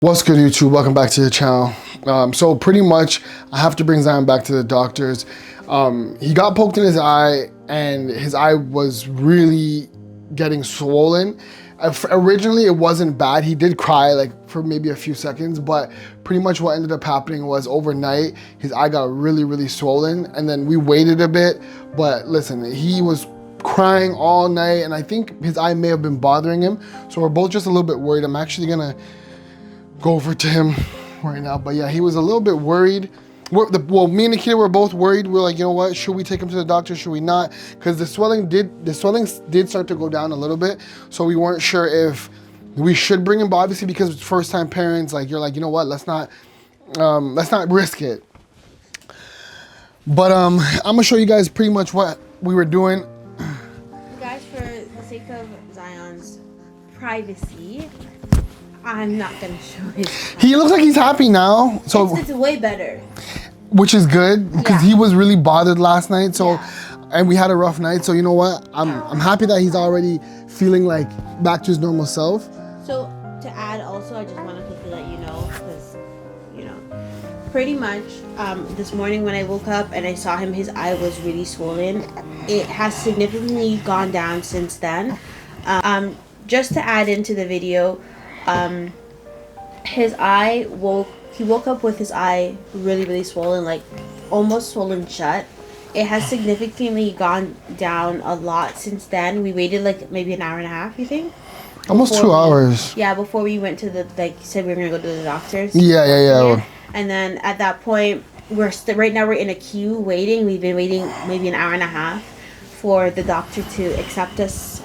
What's good, YouTube? Welcome back to the channel. So pretty much I have to bring Zion back to the doctors. He got poked in his eye and his eye was really getting swollen. Originally it wasn't bad. He did cry like for maybe a few seconds, but pretty much what ended up happening was overnight his eye got really swollen, and then we waited a bit. But listen, he was crying all night and I think his eye may have been bothering him. So we're both just a little bit worried. I'm actually gonna go over to him right now, but yeah, he was a little bit worried. Well, me and Nikkida were both worried. We're like, you know what, should we take him to the doctor, should we not? Because the swelling did start to go down a little bit, so we weren't sure if we should bring him. But obviously, because it's first time parents, like, you're like, you know what, let's not risk it. But I'm gonna show you guys pretty much what we were doing. Guys, for the sake of Zion's privacy, I'm not gonna show his eye. He looks like he's happy now, so it's way better, which is good, because he was really bothered last night. So and we had a rough night, so you know what, I'm happy that he's already feeling like back to his normal self. So to add also, I just want to quickly let you know, because you know, pretty much this morning when I woke up and I saw him, his eye was really swollen. It has significantly gone down since then. Just to add into the video, his eye he woke up with his eye really swollen, like almost swollen shut. It has significantly gone down a lot since then. We waited like maybe an hour and a half, you think? Almost 2 hours. Yeah, before we went to the, like you said, we were gonna go to the doctors. Yeah. And then at that point, right now we're in a queue waiting. We've been waiting maybe an hour and a half for the doctor to accept us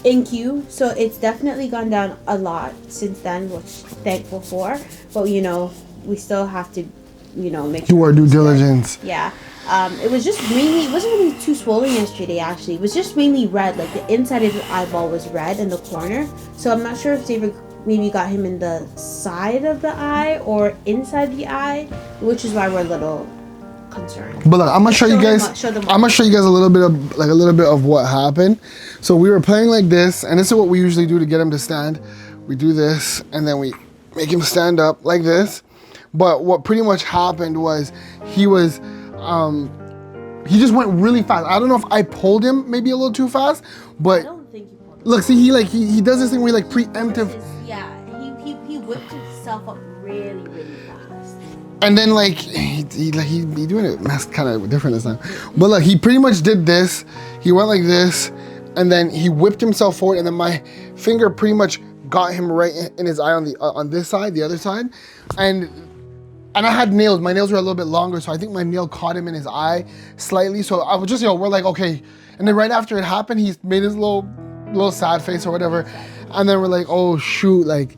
in queue. So it's definitely gone down a lot since then, which thankful for. But you know, we still have to, you know, make sure do our due diligence. Yeah. It was just mainly, it wasn't really too swollen yesterday actually. It was just mainly red, like the inside of the eyeball was red in the corner. So I'm not sure if Zavier maybe got him in the side of the eye or inside the eye, which is why we're a little concerned. But look, I'm gonna show you guys. I'm gonna show you guys a little bit of what happened. So we were playing like this, and this is what we usually do to get him to stand. We do this, and then we make him stand up like this. But what pretty much happened was he just went really fast. I don't know if I pulled him maybe a little too fast, but I don't think you pulled him. Look, see, he does this thing where he like preemptive. He whipped himself up really fast. And then like he doing it kind of different this time. But look, he pretty much did this. He went like this, and then he whipped himself forward, and then my finger pretty much got him right in his eye on this side, the other side, and I had nails. My nails were a little bit longer, so I think my nail caught him in his eye slightly. So I was just, we're like, okay. And then right after it happened, he made his little sad face or whatever, and then we're like, oh shoot, like.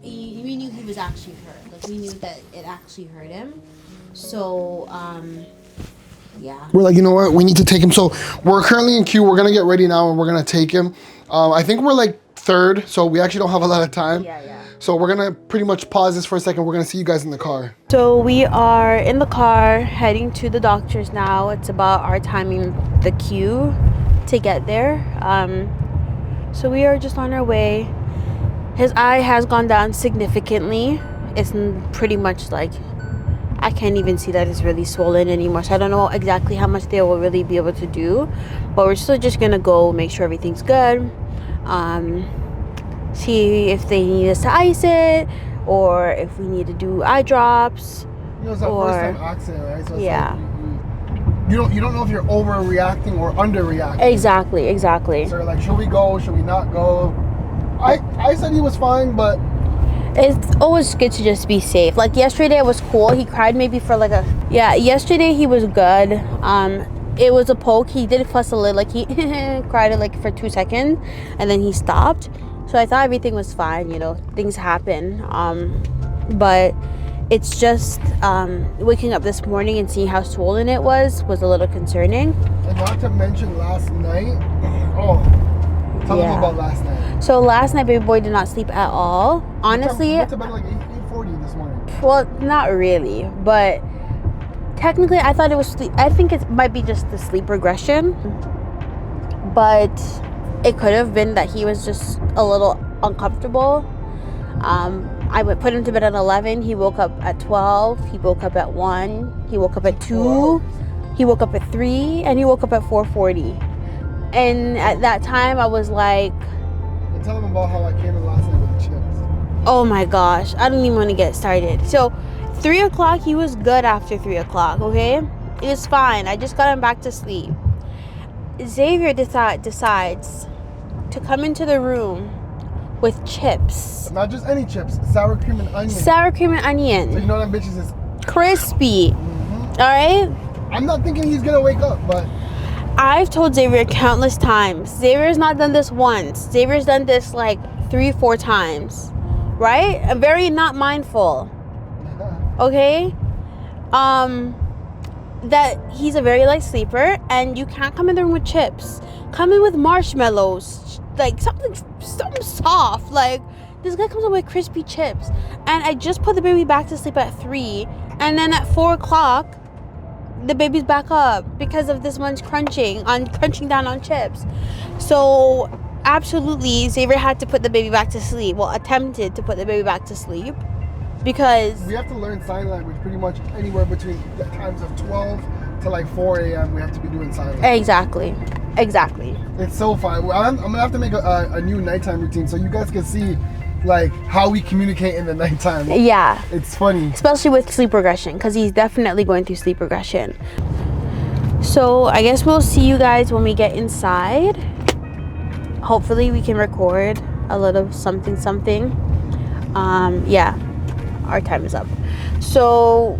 We knew he was actually hurt. Like we knew that it actually hurt him. So yeah. We're like, you know what? We need to take him. So we're currently in queue. We're gonna get ready now, and we're gonna take him. I think we're like third, so we actually don't have a lot of time. Yeah. So we're gonna pretty much pause this for a second. We're gonna see you guys in the car. So we are in the car heading to the doctors now. It's about our timing the queue to get there. So we are just on our way. His eye has gone down significantly. It's pretty much like, I can't even see that it's really swollen anymore. So I don't know exactly how much they will really be able to do. But we're still just gonna go make sure everything's good. See if they need us to ice it, or if we need to do eye drops. You know, it's our first time accident, right? So it's yeah. Like you don't know if you're overreacting or underreacting. Exactly. So like, should we go? Should we not go? I said he was fine, but it's always good to just be safe. Like yesterday it was cool. He cried maybe for like yesterday he was good. It was a poke. He did fuss a little, like he cried like for 2 seconds and then he stopped. So I thought everything was fine, you know, things happen. But it's just waking up this morning and seeing how swollen it was a little concerning. And not to mention last night. Tell them about last night. So last night, baby boy did not sleep at all. Honestly. It's about like 8:40 this morning. Well, not really, but technically I thought it was sleep. I think it might be just the sleep regression. But it could have been that he was just a little uncomfortable. I would put him to bed at 11. He woke up at 12. He woke up at 1. He woke up at 2. He woke up at 3. And he woke up at 4:40. And at that time, I was like... And tell them about how I came in last night with the chips. Oh my gosh. I don't even want to get started. So, 3 o'clock, he was good after 3 o'clock, okay? It was fine. I just got him back to sleep. Xavier decides to come into the room with chips. Not just any chips, sour cream and onion. Sour cream and onion. So you know them bitches is crispy. All right? I'm not thinking he's gonna wake up, but I've told Xavier countless times. Xavier's not done this once. Xavier's done this like 3-4 times. Right? I'm very not mindful. Okay? That he's a very light sleeper, and you can't come in the room with chips. Come in with marshmallows, like something soft. Like, this guy comes in with crispy chips. And I just put the baby back to sleep at 3, and then at 4 o'clock the baby's back up because of this one's crunching down on chips. So absolutely, Xavier had to put the baby back to sleep. Well, attempted to put the baby back to sleep, because we have to learn sign language pretty much anywhere between the times of 12 to like 4 a.m. We have to be doing sign language. Exactly. It's so fun. I'm gonna have to make a new nighttime routine so you guys can see like how we communicate in the nighttime. Yeah. It's funny. Especially with sleep regression, because he's definitely going through sleep regression. So I guess we'll see you guys when we get inside. Hopefully we can record a little something. Yeah. Our time is up. So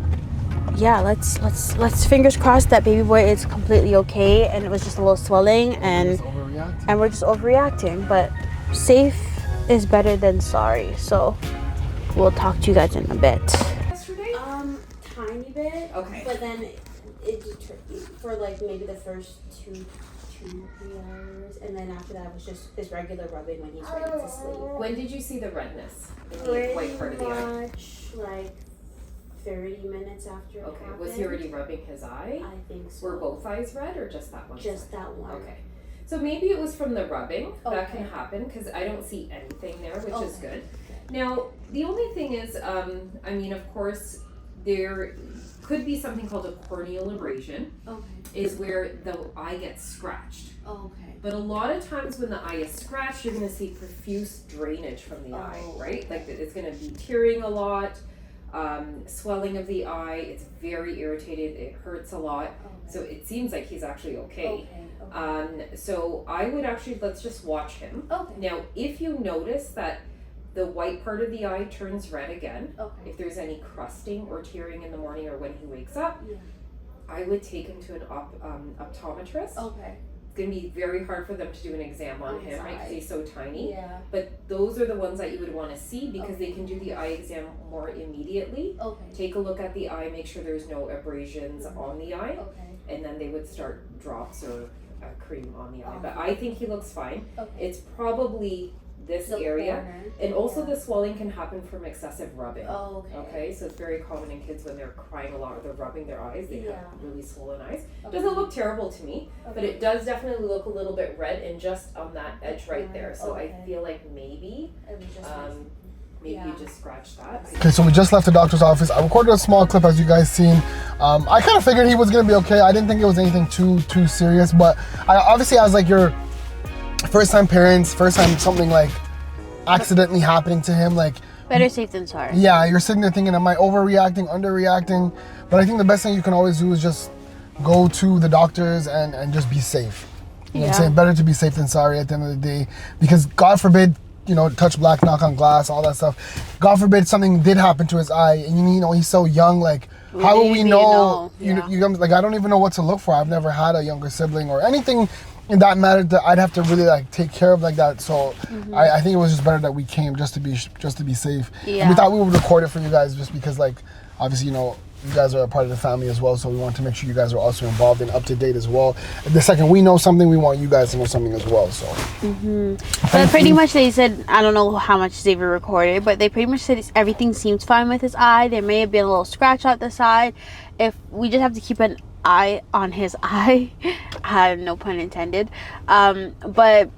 yeah, let's fingers crossed that baby boy is completely okay, and it was just a little swelling, and we're just overreacting. But safe is better than sorry. So we'll talk to you guys in a bit. Yesterday? Tiny bit. Okay. But then it for like maybe the first 2-3 hours, and then after that was just his regular rubbing when he's ready to sleep. When did you see the redness in the white part of the eye? Like 30 minutes after it Okay. happened. Was he already rubbing his eye? I think so. Were both eyes red or just that one? Just that one. Okay. So maybe it was from the rubbing. That Okay. can happen because I don't see anything there, which is good. Okay. Now, the only thing is, I mean, of course, there could be something called a corneal abrasion, Okay. is where the eye gets scratched. Okay. But a lot of times when the eye is scratched, you're going to see profuse drainage from the eye, right? Like it's going to be tearing a lot, swelling of the eye. It's very irritated. It hurts a lot. Okay. So it seems like he's actually okay. Okay. So I would actually, let's just watch him. Okay. Now, if you notice that the white part of the eye turns red again, Okay. if there's any crusting or tearing in the morning or when he wakes up, Yeah. I would take him to an optometrist. Okay. It's going to be very hard for them to do an exam on On his him, right? Because eye. he's so tiny. Yeah. But those are the ones that you would want to see because Okay. they can do the eye exam more immediately. Okay. Take a look at the eye, make sure there's no abrasions on the eye, Okay. and then they would start drops or cream on the eye. But Okay. I think he looks fine. Okay. It's probably this The area. corner. And also Yeah. the swelling can happen from excessive rubbing. Oh, okay. Okay, so it's very common in kids when they're crying a lot or they're rubbing their eyes, they Yeah. have really swollen eyes. Okay. Doesn't look terrible to me, but it does definitely look a little bit red and just on that edge right there. So Okay. I feel like maybe It was just maybe Yeah. you just scratch that. Okay, so we just left the doctor's office. I recorded a small clip, as you guys seen. I kind of figured he was gonna be okay. I didn't think it was anything too serious, but I obviously, as like your first time parents, first time something like accidentally happening to him, like better safe than sorry. yeah, you're sitting there thinking, am I overreacting, underreacting? But I think the best thing you can always do is just go to the doctors and just be safe. You know what I'm saying? Better to be safe than sorry at the end of the day, because God forbid, you know, touch black, knock on glass, all that stuff. God forbid something did happen to his eye, and you know he's so young. Like, how will we know? You know, like, I don't even know what to look for. I've never had a younger sibling or anything in that matter that I'd have to really like take care of like that. So I think it was just better that we came just to be safe. Yeah. And we thought we would record it for you guys just because, like, obviously, you know, you guys are a part of the family as well, so we want to make sure you guys are also involved and up to date as well. The second we know something, we want you guys to know something as well. So But pretty much they said, I don't know how much Xavier recorded, but they pretty much said everything seems fine with his eye. There may have been a little scratch out the side. If we just have to keep an eye on his eye, no pun intended. But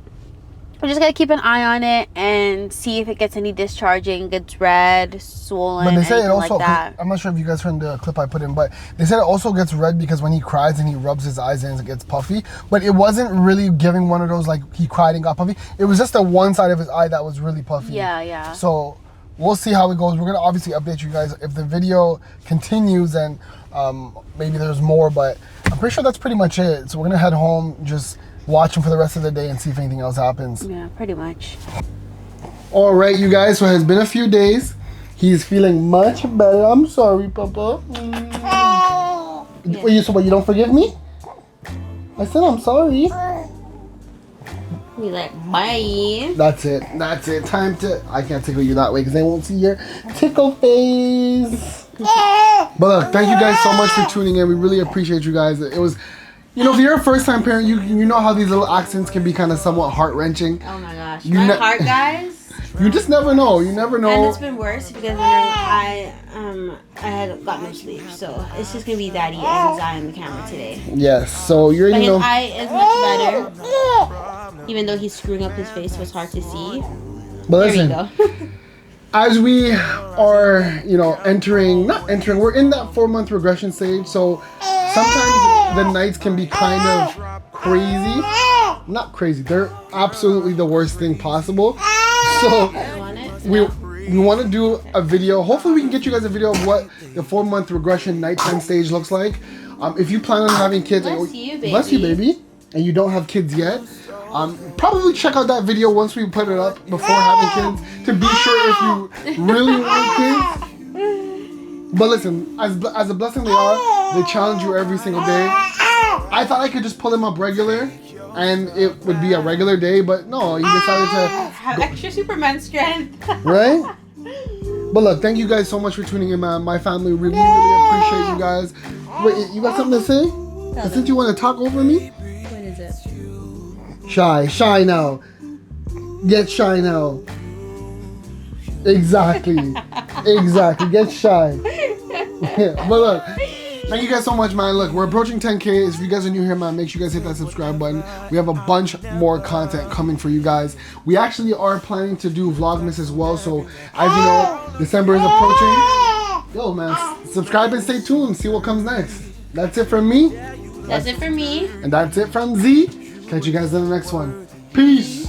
We just gotta keep an eye on it and see if it gets any discharging, gets red, swollen, But they say it anything also, like that. I'm not sure if you guys heard the clip I put in, but they said it also gets red because when he cries and he rubs his eyes in, it gets puffy. But it wasn't really giving one of those like he cried and got puffy. It was just the one side of his eye that was really puffy. Yeah. So we'll see how it goes. We're gonna obviously update you guys if the video continues, and maybe there's more, but I'm pretty sure that's pretty much it. So we're gonna head home, just watch him for the rest of the day and see if anything else happens. Yeah, pretty much. All right, you guys, so it has been a few days. He's feeling much better. I'm sorry, Papa. Yeah. So what, you don't forgive me? I said I'm sorry. Be like, bye. That's it. Time to... I can't tickle you that way because they won't see your tickle face. But look, thank you guys so much for tuning in. We really appreciate you guys. It was... You know, if you're a first-time parent, you know how these little accidents can be kind of somewhat heart-wrenching. Oh my gosh. My heart, guys. You just never know. You never know. And it's been worse. If you guys wondering, I had got no sleep. So it's just going to be Daddy and his eye on the camera today. Yes. So you already know. But his eye is much better. Even though he's screwing up his face, so it's hard to see. But There listen, you go. as we are, not entering, we're in that 4-month regression stage. So sometimes the nights can be kind of crazy. Not crazy. They're absolutely the worst thing possible. So we want to do a video. Hopefully we can get you guys a video of what the 4-month regression nighttime stage looks like. If you plan on having kids, bless you, baby, and you don't have kids yet, probably check out that video once we put it up before having kids to be sure if you really want kids. But listen, as a blessing they are, they challenge you every single day. I thought I could just pull them up regular and it would be a regular day, but no, he decided to have extra Superman strength. Right? But look, thank you guys so much for tuning in, man. My family really appreciate you guys. Wait, you got something to say? Since you want to talk over me? What is it? Shy now. Get shy now. Exactly. Get shy. But look, thank you guys so much, man. Look, we're approaching 10K. If you guys are new here, man, make sure you guys hit that subscribe button. We have a bunch more content coming for you guys. We actually are planning to do Vlogmas as well. So, as you know, December is approaching. Yo, man, subscribe and stay tuned. See what comes next. That's it from me. That's it for me. And that's it from Z. Catch you guys in the next one. Peace.